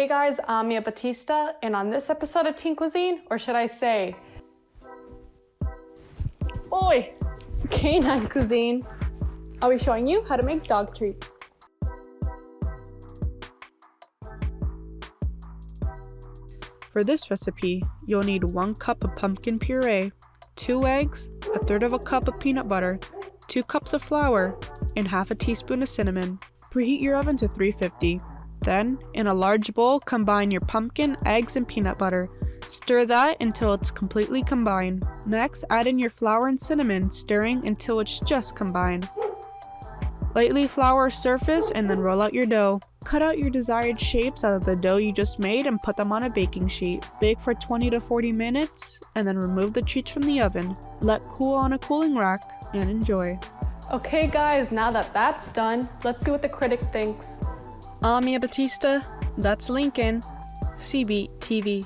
Hey guys, I'm Mia Batista, and on this episode of Teen Cuisine, or should I say, Oi, Canine Cuisine, I'll be showing you how to make dog treats. For this recipe, you'll need 1 cup of pumpkin puree, 2 eggs, 1/3 cup of peanut butter, 2 cups of flour, and 1/2 teaspoon of cinnamon. Preheat your oven to 350. Then, in a large bowl, combine your pumpkin, eggs, and peanut butter. Stir that until it's completely combined. Next, add in your flour and cinnamon, stirring until it's just combined. Lightly flour a surface and then roll out your dough. Cut out your desired shapes out of the dough you just made and put them on a baking sheet. Bake for 20 to 40 minutes and then remove the treats from the oven. Let cool on a cooling rack and enjoy. Okay guys, now that that's done, let's see what the critic thinks. I'm Mia Batista, that's Lincoln, CBTV.